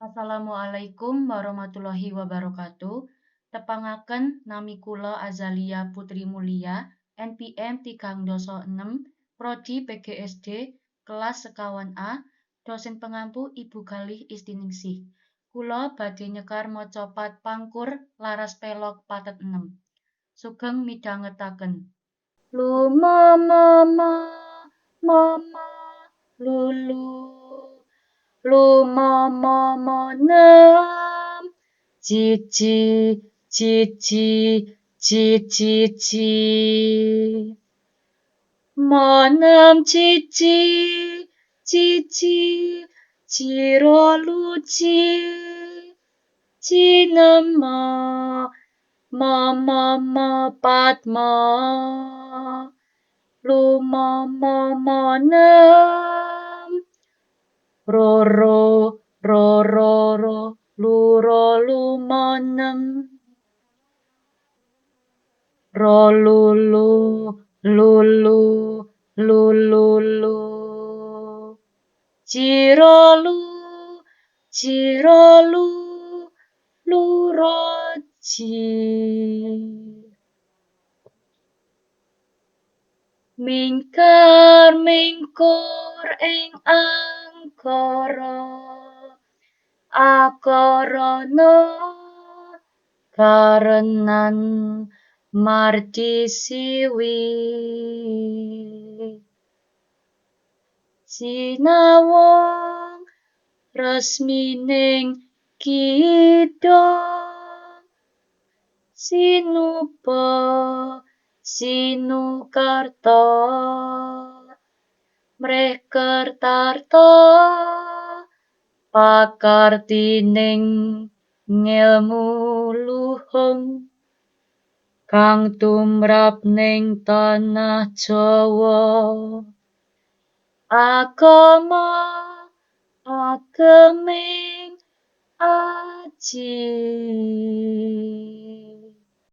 Assalamualaikum warahmatullahi wabarakatuh. Tepangaken nami kula Azalia Putri Mulia, NPM 306, Prodi PGSD, kelas sekawan A, dosen pengampu Ibu Galih Istiningsih. Kula badhe nyekar maca pat pangkur laras pelok patet 6. Sugeng midhangetaken. Lumama mama lulu lumama nem cici cici cici ci monem cici cici ciro luci cinema mama patma lumama nem roro roro ro luro lumanem rolulu lulu lululu cirolu cirolu luroci mingkar mingkur ing angkara akarana karenan mardi siwi sinawang resmining kidang sinupa sinukarta mrekertarta pakartining ngilmu luhung kang tumrap ning tanah Jawa agama ageming aji